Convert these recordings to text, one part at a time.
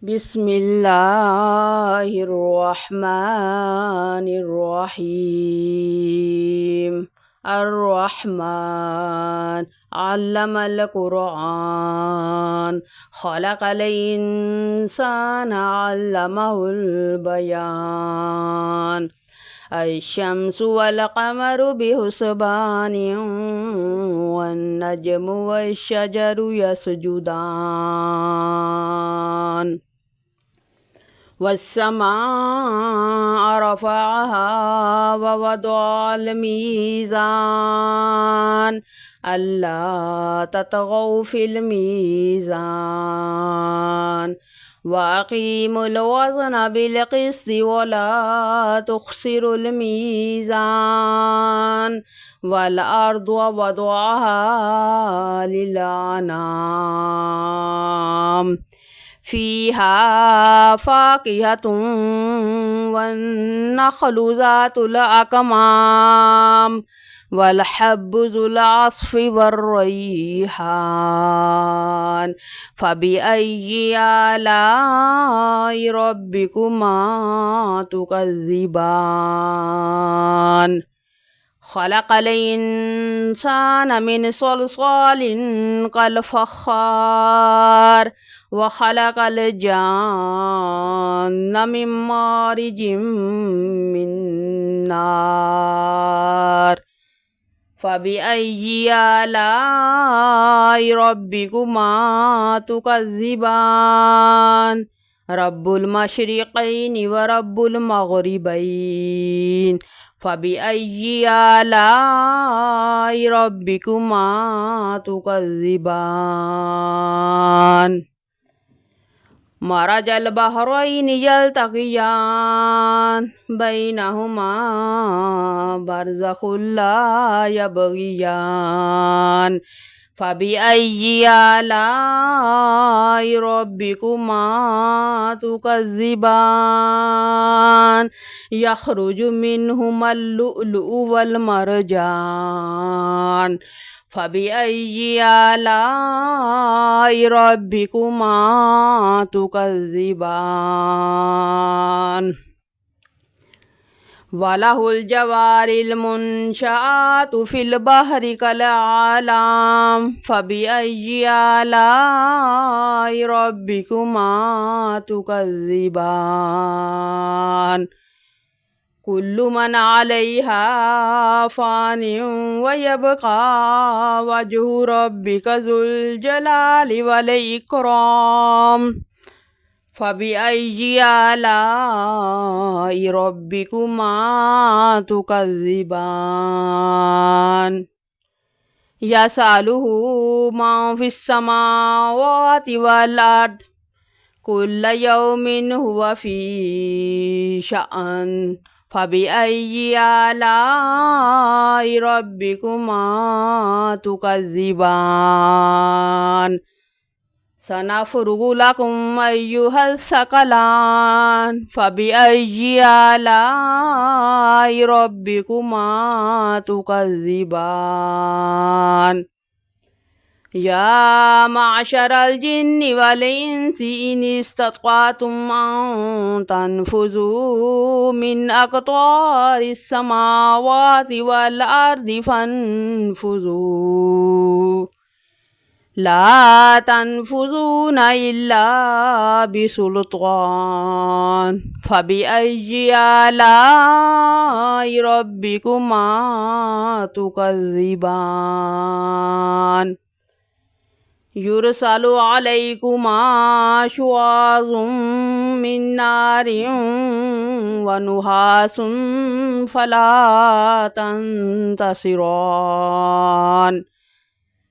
بسم الله الرحمن الرحيم. الرحمن علم القرآن خلق الإنسان علمه البيان. الشمس والقمر بحسبان والنجم والشجر يسجدان والسماء رفعها ووضع الميزان ألا تطغوا في الميزان وأقيموا الوزن بالقسط ولا تخسروا الميزان والأرض وضعها للأنام فيها فاكهة والنخل ذات الأكمام والحب ذو العصف والريحان فبأي آلاء ربكما تكذبان خلق الإنسان من صلصال كالفخار وخلق الجان من مارج من نار فبأي آلاء ربكما تكذبان رب المشرقين ورب المغربين فبأي آلاء ربكما تكذبان مرج البحرين يلتقيان بينهما برزخ لا يبغيان فبأي آلاء ربكما تكذبان يخرج منهما اللؤلؤ والمرجان فبأي آلاء ربكما تكذبان وله الجوار المنشآت في البحر كالأعلام فبأي آلاء ربكما تكذبان كل من عليها فان ويبقى وجه ربك ذو الجلال والإكرام فبأي آلاء ربكما تكذبان يسأله من في السماوات والأرض كل يوم هو في شأن فبأي آلاء ربكما تكذبان سنفرغ لكم أيها الثقلان فبأي آلاء ربكما تكذبان يا معشر الجن والإنس إن استطعتم أن تنفذوا من أقطار السماوات والأرض فانفذوا لا تنفذون إلا بسلطان فبأي آلاء ربكما تكذبان يرسل عليكما شواظ من نار ونحاس فلا تنتصران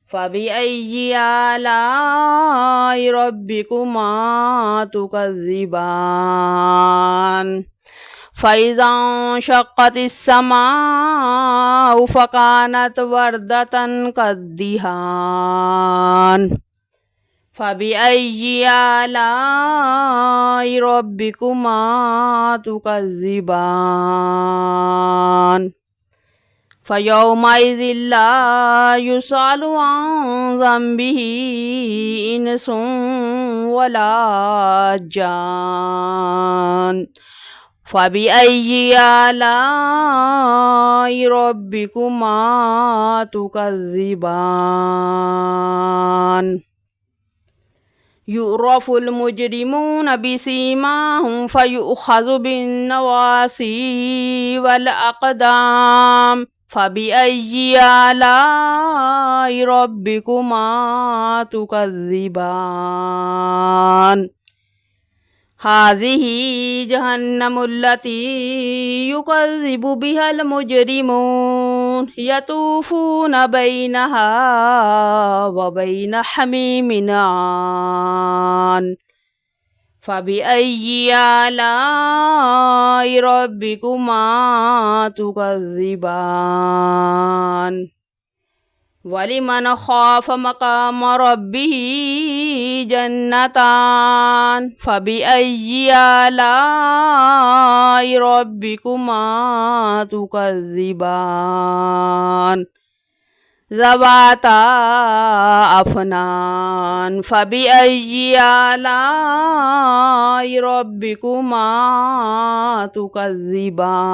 فبأي آلاء ربكما تكذبان فإذا انشقت السماء فكانت وردة كالدهان فبأي آلاء ربكما تكذبان فيومئذ لا يسأل عن ذنبه إنس ولا جان فبأي آلاء ربكما تكذبان يعرف المجرمون بسيماهم فيؤخذ بالنواصي والأقدام فبأي آلاء ربكما تكذبان هذه جهنم التي يكذب بها المجرمون يطوفون بينها وبين حميم آن فبأي آلاء ربكما تكذبان ولمن خاف مقام ربه جنتان فبأي آلاء ربكما تكذبان ذواتا أفنان فبأي آلاء ربكما تكذبان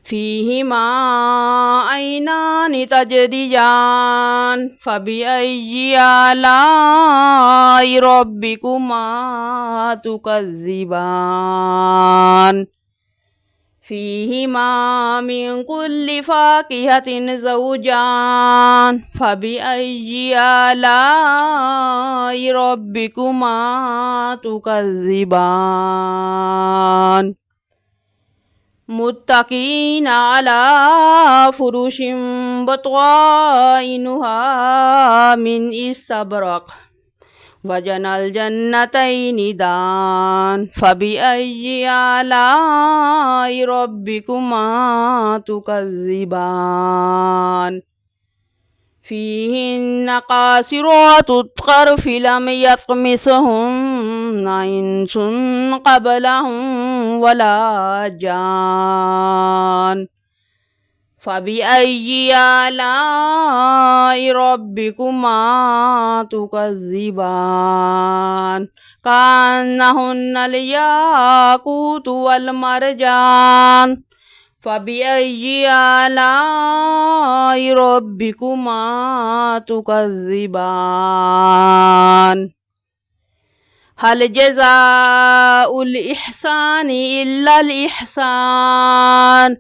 فيهما عينان تجريان فبأي آلاء ربكما تكذبان فيهما من كل فاكهة زوجان فبأي آلاء ربكما تكذبان متكئين على فرش بطوائنها من استبرق وجنى الجنتين دان فبأي آلاء ربكما تكذبان فيهن قاصرات الطرف لم يطمثهن إنس قبلهم ولا جان فبأي آلاء ربكما تكذبان كأنهن الياقوت والمرجان فبأي آلاء ربكما تكذبان هل جزاء الإحسان إلا الإحسان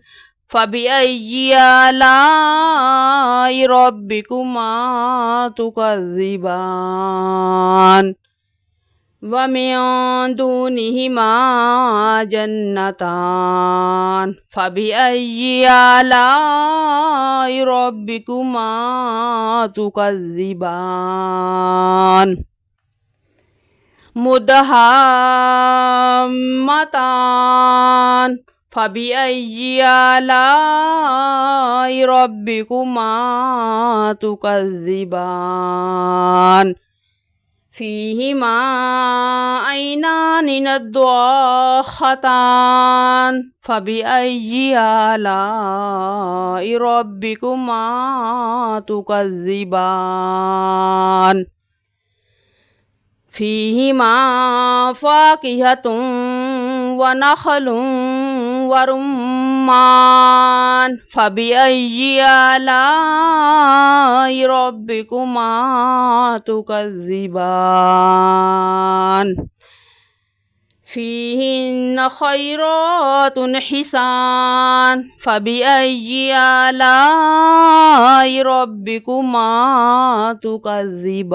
فبأي آلاء ربكما تكذبان ومن دونهما جنتان فبأي آلاء ربكما تكذبان مدهامتان فبأي آلاء ربكما تكذبان فيهما عينان نضاختان فبأي آلاء ربكما تكذبان فيهما فاكهة ونخل ورمان فبأي آلاء ربكما تكذبان فيهن خيرات حسان فبأي آلاء ربكما تكذبان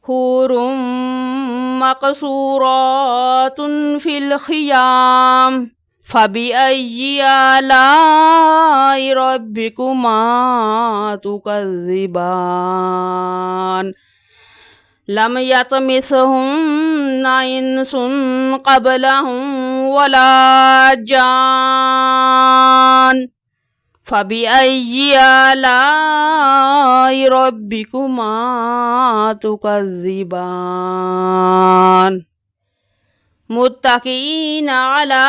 حور مقصورات في الخيام فبأي آلاء ربكما تكذبان لم يطمثهن إنس قبلهم ولا جان فبأي آلاء ربكما تكذبان متكئين على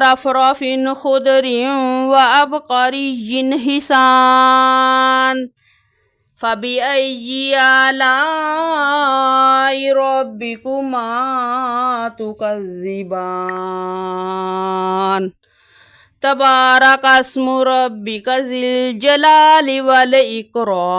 رفرف خضر وعبقري حسان فبأي آلاء ربكما تكذبان تبارك اسم ربك ذي الجلال والإكرام.